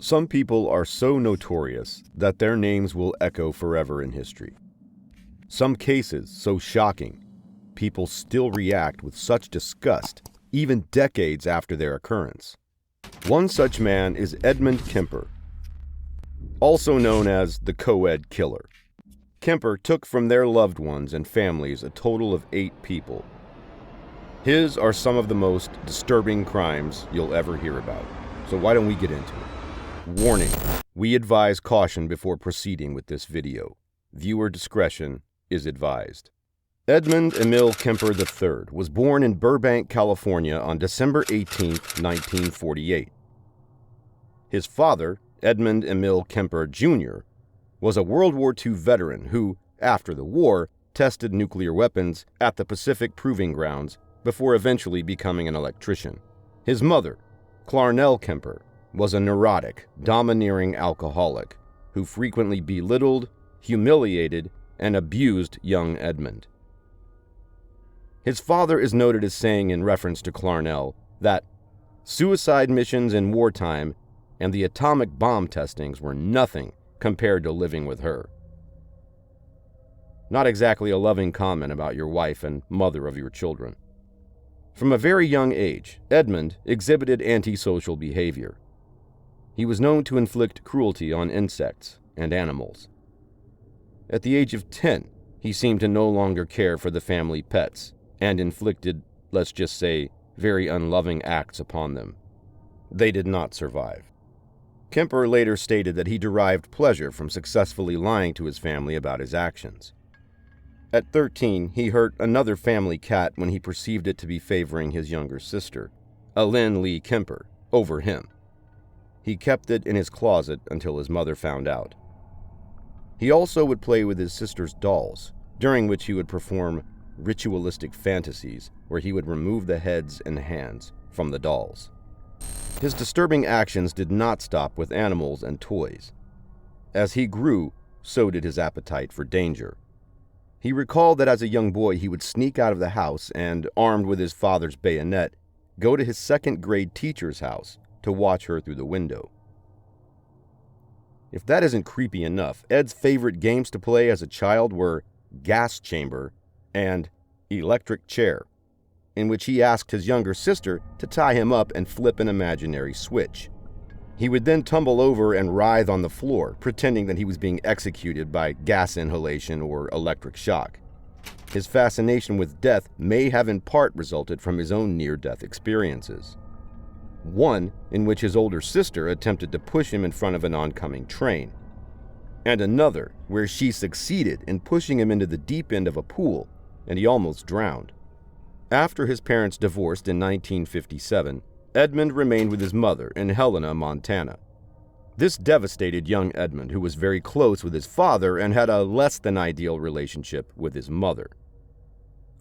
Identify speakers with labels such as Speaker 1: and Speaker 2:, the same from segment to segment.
Speaker 1: Some people are so notorious that their names will echo forever in history. Some cases so shocking, people still react with such disgust even decades after their occurrence. One such man is Edmund Kemper, also known as the co-ed killer. Kemper took from their loved ones and families a total of 8 people. His are some of the most disturbing crimes you'll ever hear about, so why don't we get into it? Warning, we advise caution before proceeding with this video. Viewer discretion is advised. Edmund Emil Kemper III was born in Burbank, California on December 18, 1948. His father, Edmund Emil Kemper Jr., was a World War II veteran who, after the war, tested nuclear weapons at the Pacific Proving Grounds before eventually becoming an electrician. His mother, Clarnell Kemper, was a neurotic, domineering alcoholic who frequently belittled, humiliated, and abused young Edmund. His father is noted as saying in reference to Clarnell that suicide missions in wartime and the atomic bomb testings were nothing compared to living with her. Not exactly a loving comment about your wife and mother of your children. From a very young age, Edmund exhibited antisocial behavior. He was known to inflict cruelty on insects and animals. At the age of 10, he seemed to no longer care for the family pets and inflicted, let's just say, very unloving acts upon them. They did not survive. Kemper later stated that he derived pleasure from successfully lying to his family about his actions. At 13, he hurt another family cat when he perceived it to be favoring his younger sister, Lynn Lee Kemper, over him. He kept it in his closet until his mother found out. He also would play with his sister's dolls, during which he would perform ritualistic fantasies where he would remove the heads and hands from the dolls. His disturbing actions did not stop with animals and toys. As he grew, so did his appetite for danger. He recalled that as a young boy he would sneak out of the house and, armed with his father's bayonet, go to his second-grade teacher's house to watch her through the window. If that isn't creepy enough, Ed's favorite games to play as a child were gas chamber and electric chair, in which he asked his younger sister to tie him up and flip an imaginary switch. He would then tumble over and writhe on the floor, pretending that he was being executed by gas inhalation or electric shock. His fascination with death may have in part resulted from his own near-death experiences. One in which his older sister attempted to push him in front of an oncoming train, and another where she succeeded in pushing him into the deep end of a pool, and he almost drowned. After his parents divorced in 1957, Edmund remained with his mother in Helena, Montana. This devastated young Edmund, who was very close with his father and had a less-than-ideal relationship with his mother.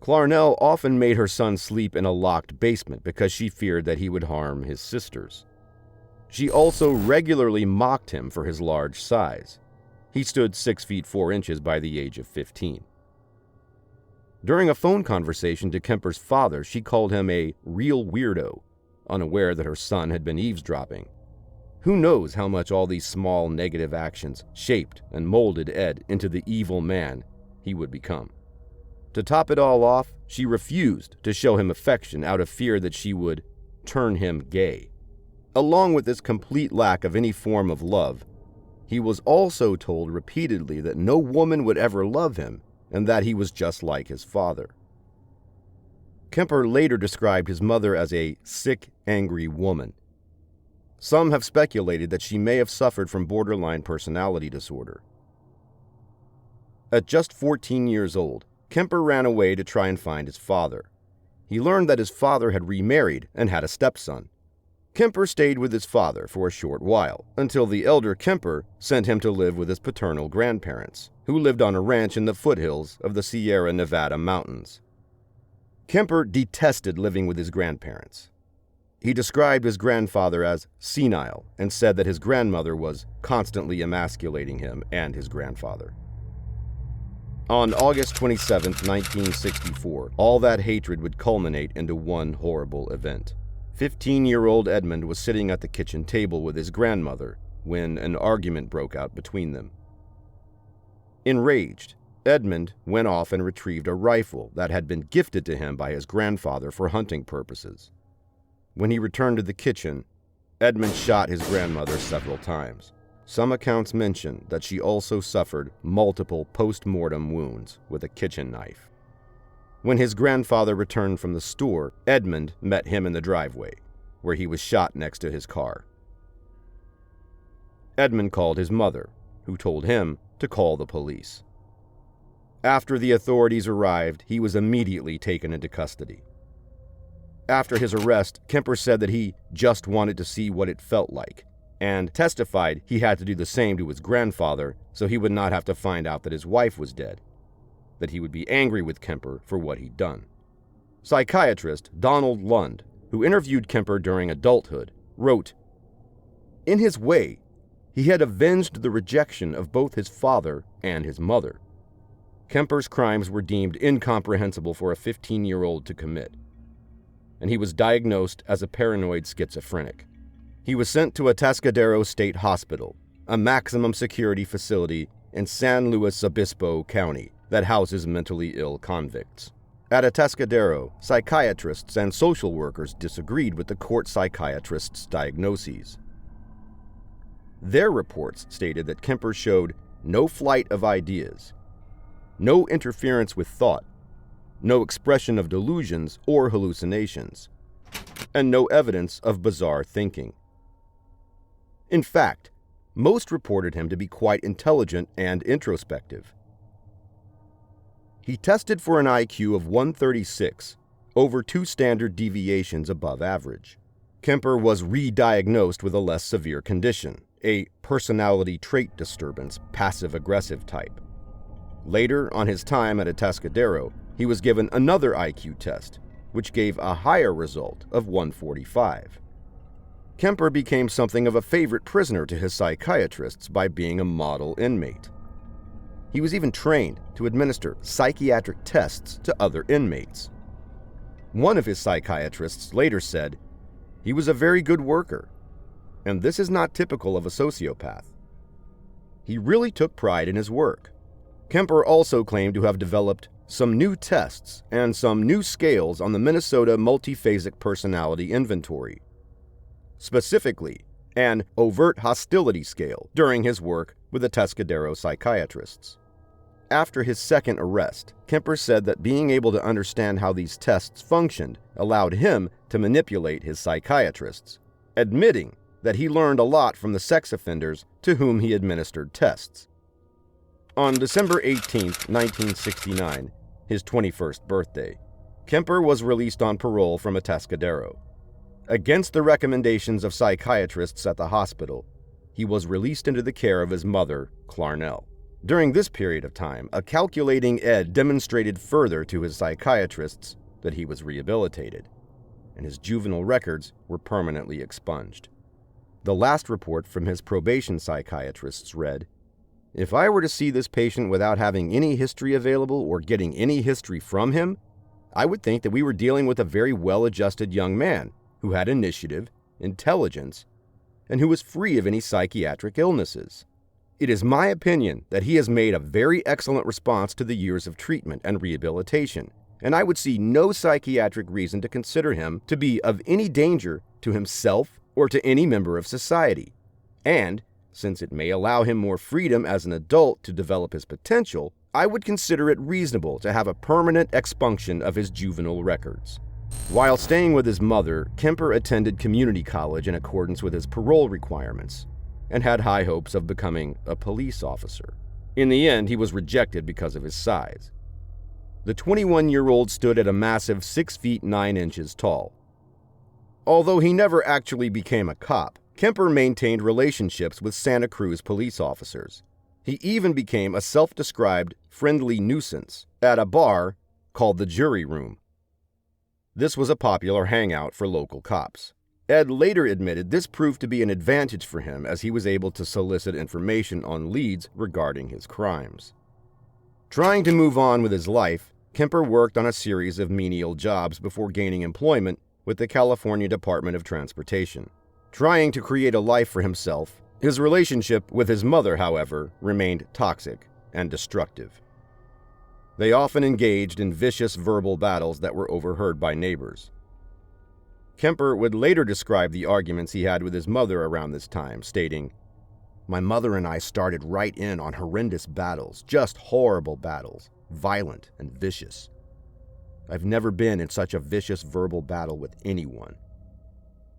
Speaker 1: Clarnell often made her son sleep in a locked basement because she feared that he would harm his sisters. She also regularly mocked him for his large size. He stood 6 feet 4 inches by the age of 15. During a phone conversation to Kemper's father, she called him a real weirdo, unaware that her son had been eavesdropping. Who knows how much all these small negative actions shaped and molded Ed into the evil man he would become. To top it all off, she refused to show him affection out of fear that she would turn him gay. Along with this complete lack of any form of love, he was also told repeatedly that no woman would ever love him and that he was just like his father. Kemper later described his mother as a sick, angry woman. Some have speculated that she may have suffered from borderline personality disorder. At just 14 years old, Kemper ran away to try and find his father. He learned that his father had remarried and had a stepson. Kemper stayed with his father for a short while, until the elder Kemper sent him to live with his paternal grandparents, who lived on a ranch in the foothills of the Sierra Nevada mountains. Kemper detested living with his grandparents. He described his grandfather as senile and said that his grandmother was constantly emasculating him and his grandfather. On August 27, 1964, all that hatred would culminate into one horrible event. 15-year-old Edmund was sitting at the kitchen table with his grandmother when an argument broke out between them. Enraged, Edmund went off and retrieved a rifle that had been gifted to him by his grandfather for hunting purposes. When he returned to the kitchen, Edmund shot his grandmother several times. Some accounts mention that she also suffered multiple post-mortem wounds with a kitchen knife. When his grandfather returned from the store, Edmund met him in the driveway, where he was shot next to his car. Edmund called his mother, who told him to call the police. After the authorities arrived, he was immediately taken into custody. After his arrest, Kemper said that he just wanted to see what it felt like, and testified he had to do the same to his grandfather so he would not have to find out that his wife was dead, that he would be angry with Kemper for what he'd done. Psychiatrist Donald Lund, who interviewed Kemper during adulthood, wrote, "In his way, he had avenged the rejection of both his father and his mother. Kemper's crimes were deemed incomprehensible for a 15-year-old to commit, and he was diagnosed as a paranoid schizophrenic. He was sent to Atascadero State Hospital, a maximum security facility in San Luis Obispo County that houses mentally ill convicts. At Atascadero, psychiatrists and social workers disagreed with the court psychiatrists' diagnoses. Their reports stated that Kemper showed no flight of ideas, no interference with thought, no expression of delusions or hallucinations, and no evidence of bizarre thinking. In fact, most reported him to be quite intelligent and introspective. He tested for an IQ of 136, over 2 standard deviations above average. Kemper was re-diagnosed with a less severe condition, a personality trait disturbance, passive-aggressive type. Later, on his time at Atascadero, he was given another IQ test, which gave a higher result of 145. Kemper became something of a favorite prisoner to his psychiatrists by being a model inmate. He was even trained to administer psychiatric tests to other inmates. One of his psychiatrists later said, "He was a very good worker, and this is not typical of a sociopath." He really took pride in his work. Kemper also claimed to have developed some new tests and some new scales on the Minnesota Multiphasic Personality Inventory, specifically an overt hostility scale, during his work with the Atascadero psychiatrists. After his second arrest, Kemper said that being able to understand how these tests functioned allowed him to manipulate his psychiatrists, admitting that he learned a lot from the sex offenders to whom he administered tests. On December 18, 1969, his 21st birthday, Kemper was released on parole from Atascadero. Against the recommendations of psychiatrists at the hospital, he was released into the care of his mother, Clarnell. During this period of time, a calculating Ed demonstrated further to his psychiatrists that he was rehabilitated, and his juvenile records were permanently expunged. The last report from his probation psychiatrists read, "If I were to see this patient without having any history available or getting any history from him, I would think that we were dealing with a very well-adjusted young man who had initiative, intelligence, and who was free of any psychiatric illnesses. It is my opinion that he has made a very excellent response to the years of treatment and rehabilitation, and I would see no psychiatric reason to consider him to be of any danger to himself or to any member of society. And, since it may allow him more freedom as an adult to develop his potential, I would consider it reasonable to have a permanent expunction of his juvenile records." While staying with his mother, Kemper attended community college in accordance with his parole requirements, and had high hopes of becoming a police officer. In the end, he was rejected because of his size. The 21-year-old stood at a massive 6 feet 9 inches tall. Although he never actually became a cop, Kemper maintained relationships with Santa Cruz police officers. He even became a self-described friendly nuisance at a bar called the Jury Room. This was a popular hangout for local cops. Ed later admitted this proved to be an advantage for him as he was able to solicit information on leads regarding his crimes. Trying to move on with his life, Kemper worked on a series of menial jobs before gaining employment with the California Department of Transportation. Trying to create a life for himself His relationship with his mother, however, remained toxic and destructive. They often engaged in vicious verbal battles that were overheard by neighbors. Kemper would later describe the arguments he had with his mother around this time, stating, "My mother and I started right in on horrendous battles, just horrible battles, violent and vicious. I've never been in such a vicious verbal battle with anyone.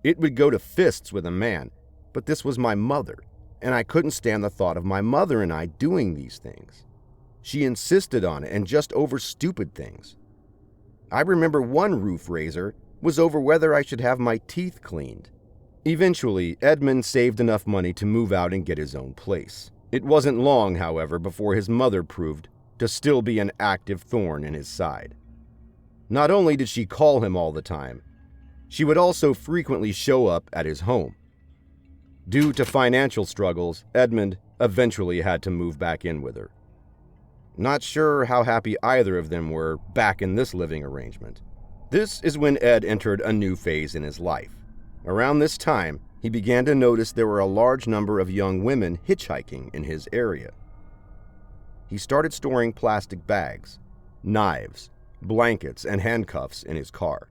Speaker 1: It would go to fists with a man, but this was my mother, and I couldn't stand the thought of my mother and I doing these things. She insisted on it, and just over stupid things. I remember one roof raiser was over whether I should have my teeth cleaned." Eventually, Edmund saved enough money to move out and get his own place. It wasn't long, however, before his mother proved to still be an active thorn in his side. Not only did she call him all the time, she would also frequently show up at his home. Due to financial struggles, Edmund eventually had to move back in with her. Not sure how happy either of them were back in this living arrangement. This is when Ed entered a new phase in his life. Around this time, he began to notice there were a large number of young women hitchhiking in his area. He started storing plastic bags, knives, blankets, and handcuffs in his car.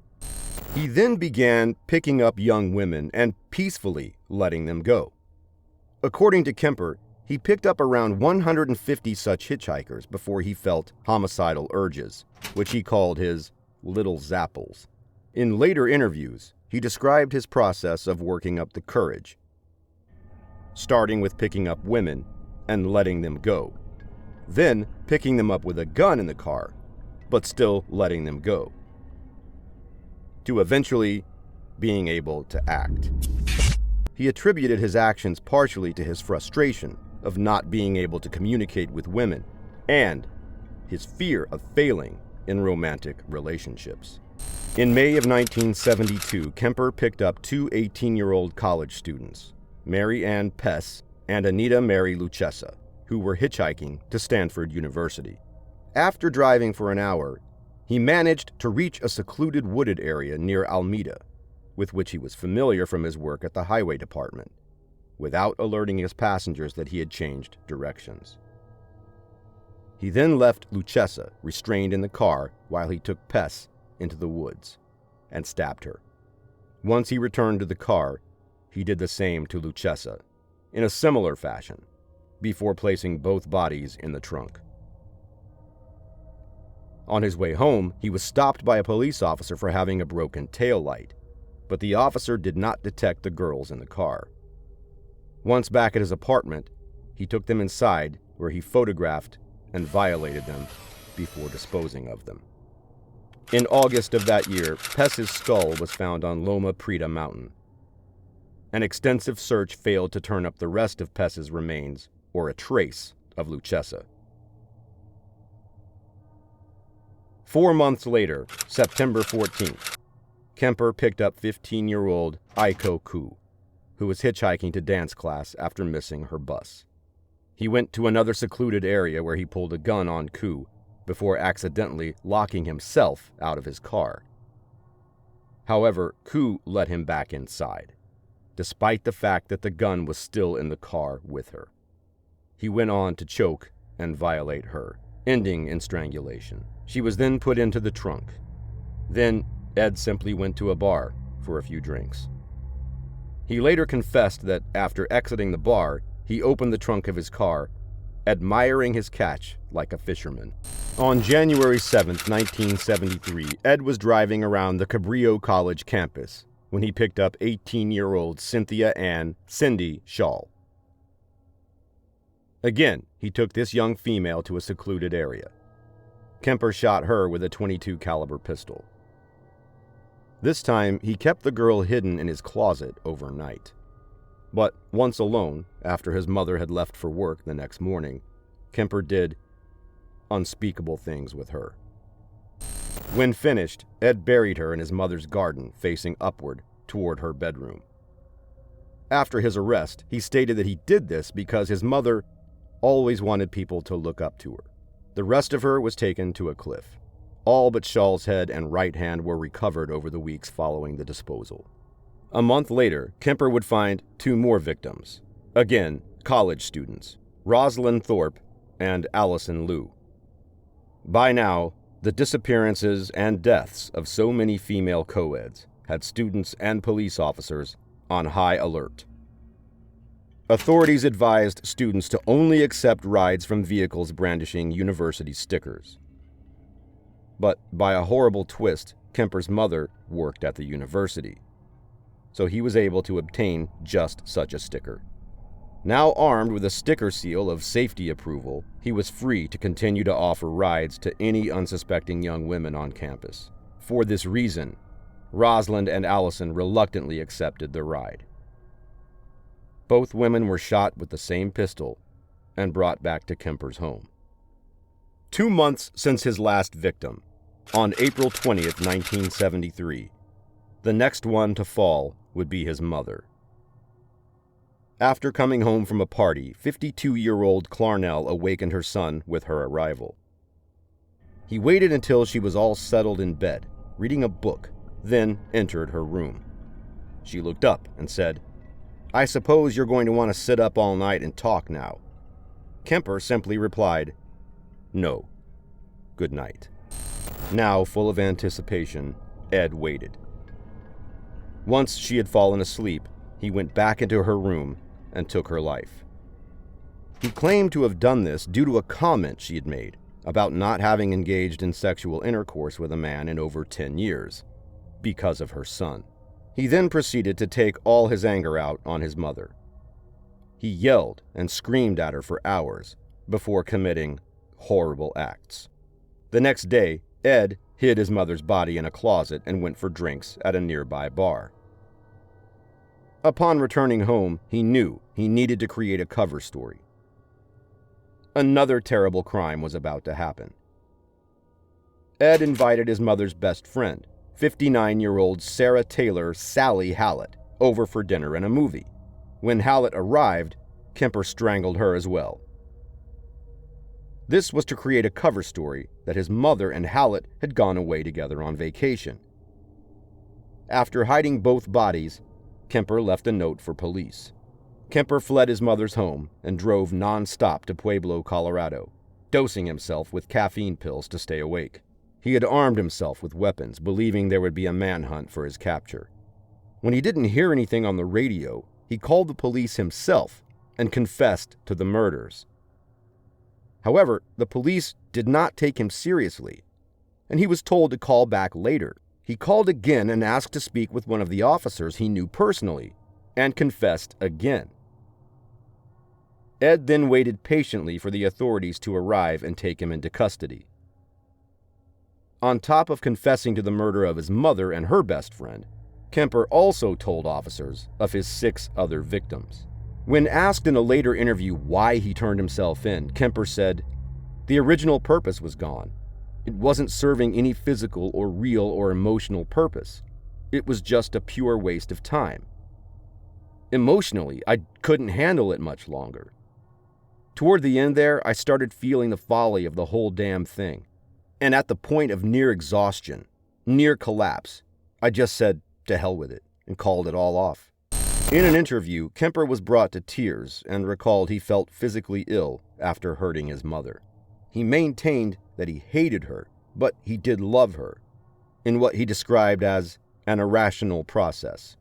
Speaker 1: He then began picking up young women and peacefully letting them go. According to Kemper, he picked up around 150 such hitchhikers before he felt homicidal urges, which he called his little zapples. In later interviews, he described his process of working up the courage, starting with picking up women and letting them go, then picking them up with a gun in the car, but still letting them go, to eventually being able to act. He attributed his actions partially to his frustration of not being able to communicate with women and his fear of failing in romantic relationships. In May of 1972, Kemper picked up two 18-year-old college students, Mary Ann Pess and Anita Mary Lucchesa, who were hitchhiking to Stanford University. After driving for an hour, he managed to reach a secluded wooded area near Alameda, with which he was familiar from his work at the highway department, without alerting his passengers that he had changed directions. He then left Lucchesa restrained in the car while he took Pess into the woods and stabbed her. Once he returned to the car, he did the same to Lucchesa in a similar fashion, before placing both bodies in the trunk. On his way home, he was stopped by a police officer for having a broken taillight, but the officer did not detect the girls in the car. Once back at his apartment, he took them inside, where he photographed and violated them before disposing of them. In August of that year, Pess's skull was found on Loma Prieta Mountain. An extensive search failed to turn up the rest of Pess's remains or a trace of Lucchesa. 4 months later, September 14th, Kemper picked up 15-year-old Aiko Koo, who was hitchhiking to dance class after missing her bus. He went to another secluded area where he pulled a gun on Koo before accidentally locking himself out of his car. However, Koo let him back inside, despite the fact that the gun was still in the car with her. He went on to choke and violate her, ending in strangulation. She was then put into the trunk. Then, Ed simply went to a bar for a few drinks. He later confessed that after exiting the bar, he opened the trunk of his car, admiring his catch like a fisherman. On January 7, 1973, Ed was driving around the Cabrillo College campus when he picked up 18-year-old Cynthia Ann Cindy Shaw. Again, he took this young female to a secluded area. Kemper shot her with a .22 caliber pistol. This time, he kept the girl hidden in his closet overnight. But once alone, after his mother had left for work the next morning, Kemper did unspeakable things with her. When finished, Ed buried her in his mother's garden, facing upward toward her bedroom. After his arrest, he stated that he did this because his mother always wanted people to look up to her. The rest of her was taken to a cliff. All but Shaw's head and right hand were recovered over the weeks following the disposal. A month later, Kemper would find 2 more victims, Again, college students, Rosalind Thorpe and Allison Liu. By now, the disappearances and deaths of so many female co-eds had students and police officers on high alert. Authorities advised students to only accept rides from vehicles brandishing university stickers. But by a horrible twist, Kemper's mother worked at the university, so he was able to obtain just such a sticker. Now armed with a sticker seal of safety approval, he was free to continue to offer rides to any unsuspecting young women on campus. For this reason, Rosalind and Allison reluctantly accepted the ride. Both women were shot with the same pistol and brought back to Kemper's home. 2 months since his last victim, on April 20th, 1973, the next one to fall would be his mother. After coming home from a party, 52-year-old Clarnell awakened her son with her arrival. He waited until she was all settled in bed, reading a book, then entered her room. She looked up and said, "I suppose you're going to want to sit up all night and talk now." Kemper simply replied, "No. Good night." Now, full of anticipation, Ed waited. Once she had fallen asleep, he went back into her room and took her life. He claimed to have done this due to a comment she had made about not having engaged in sexual intercourse with a man in over 10 years, because of her son. He then proceeded to take all his anger out on his mother. He yelled and screamed at her for hours before committing horrible acts. The next day, Ed hid his mother's body in a closet and went for drinks at a nearby bar. Upon returning home, he knew he needed to create a cover story. Another terrible crime was about to happen. Ed invited his mother's best friend, 59-year-old Sarah Taylor Sally Hallett, over for dinner and a movie. When Hallett arrived, Kemper strangled her as well. This was to create a cover story that his mother and Hallett had gone away together on vacation. After hiding both bodies, Kemper left a note for police. Kemper fled his mother's home and drove non-stop to Pueblo, Colorado, dosing himself with caffeine pills to stay awake. He had armed himself with weapons, believing there would be a manhunt for his capture. When he didn't hear anything on the radio, he called the police himself and confessed to the murders. However, the police did not take him seriously, and he was told to call back later. He called again and asked to speak with one of the officers he knew personally, and confessed again. Ed then waited patiently for the authorities to arrive and take him into custody. On top of confessing to the murder of his mother and her best friend, Kemper also told officers of his 6 other victims. When asked in a later interview why he turned himself in, Kemper said, "The original purpose was gone. It wasn't serving any physical or real or emotional purpose. It was just a pure waste of time. Emotionally, I couldn't handle it much longer. Toward the end there, I started feeling the folly of the whole damn thing. And at the point of near exhaustion, near collapse, I just said, to hell with it, and called it all off." In an interview, Kemper was brought to tears and recalled he felt physically ill after hurting his mother. He maintained that he hated her, but he did love her, in what he described as an irrational process.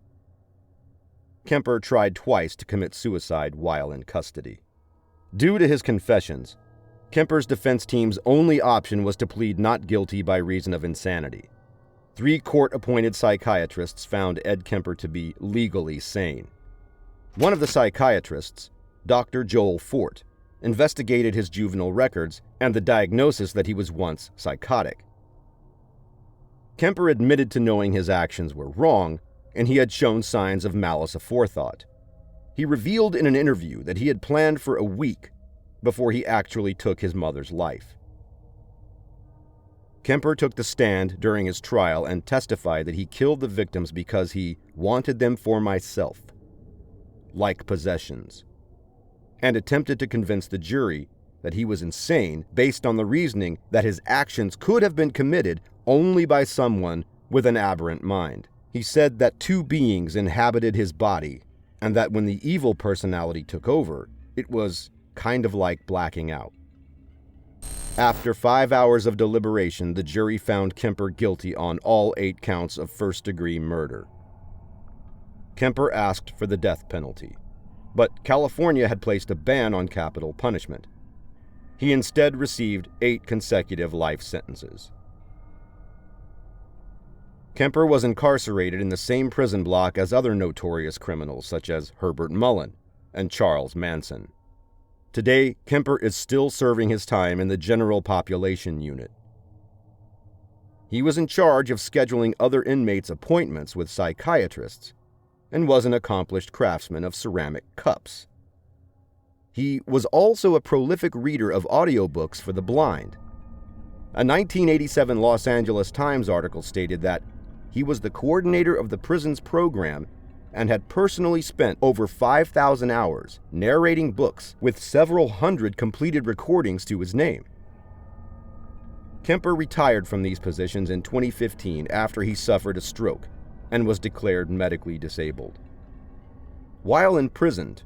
Speaker 1: Kemper tried twice to commit suicide while in custody. Due to his confessions, Kemper's defense team's only option was to plead not guilty by reason of insanity. 3 court-appointed psychiatrists found Ed Kemper to be legally sane. One of the psychiatrists, Dr. Joel Fort, investigated his juvenile records and the diagnosis that he was once psychotic. Kemper admitted to knowing his actions were wrong, and he had shown signs of malice aforethought. He revealed in an interview that he had planned for a week before he actually took his mother's life. Kemper took the stand during his trial and testified that he killed the victims because he wanted them for myself, like possessions, and attempted to convince the jury that he was insane based on the reasoning that his actions could have been committed only by someone with an aberrant mind. He said that 2 beings inhabited his body and that when the evil personality took over, it was kind of like blacking out. After 5 hours of deliberation, the jury found Kemper guilty on all 8 counts of first-degree murder. Kemper asked for the death penalty, but California had placed a ban on capital punishment. He instead received 8 consecutive life sentences. Kemper was incarcerated in the same prison block as other notorious criminals such as Herbert Mullen and Charles Manson. Today, Kemper is still serving his time in the General Population Unit. He was in charge of scheduling other inmates' appointments with psychiatrists and was an accomplished craftsman of ceramic cups. He was also a prolific reader of audiobooks for the blind. A 1987 Los Angeles Times article stated that he was the coordinator of the prison's program and had personally spent over 5,000 hours narrating books with several hundred completed recordings to his name. Kemper retired from these positions in 2015 after he suffered a stroke and was declared medically disabled. While imprisoned,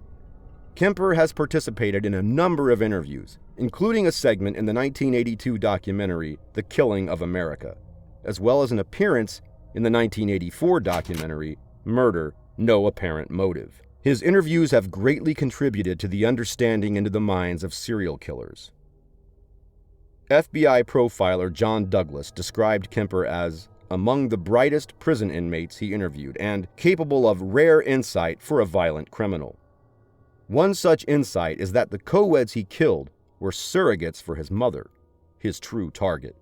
Speaker 1: Kemper has participated in a number of interviews, including a segment in the 1982 documentary The Killing of America, as well as an appearance in the 1984 documentary Murder, No Apparent Motive. His interviews have greatly contributed to the understanding into the minds of serial killers. FBI profiler John Douglas described Kemper as among the brightest prison inmates he interviewed and capable of rare insight for a violent criminal. One such insight is that the co-eds he killed were surrogates for his mother, his true target.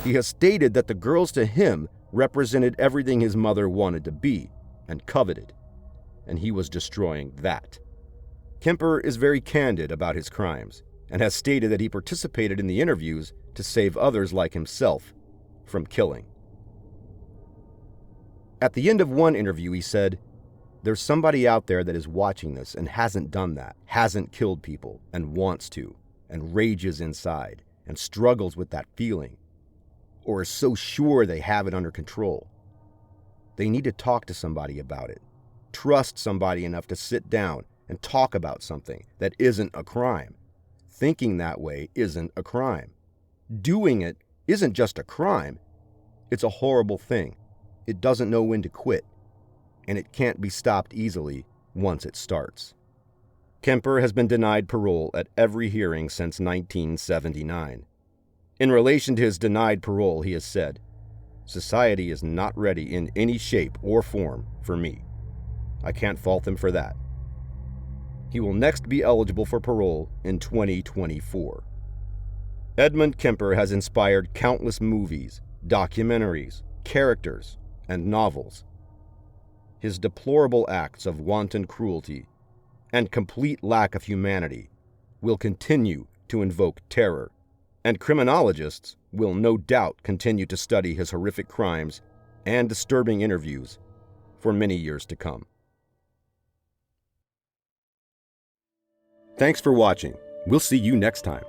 Speaker 1: He has stated that the girls to him represented everything his mother wanted to be and coveted, and he was destroying that. Kemper is very candid about his crimes and has stated that he participated in the interviews to save others like himself from killing. At the end of one interview, he said, "There's somebody out there that is watching this and hasn't done that, hasn't killed people, and wants to, and rages inside, and struggles with that feeling, or is so sure they have it under control. They need to talk to somebody about it. Trust somebody enough to sit down and talk about something that isn't a crime. Thinking that way isn't a crime. Doing it isn't just a crime. It's a horrible thing. It doesn't know when to quit, and it can't be stopped easily once it starts." Kemper has been denied parole at every hearing since 1979. In relation to his denied parole, he has said, "Society is not ready in any shape or form for me. I can't fault them for that." He will next be eligible for parole in 2024. Edmund Kemper has inspired countless movies, documentaries, characters, and novels. His deplorable acts of wanton cruelty and complete lack of humanity will continue to invoke terror, and criminologists will no doubt continue to study his horrific crimes and disturbing interviews for many years to come. Thanks for watching. We'll see you next time.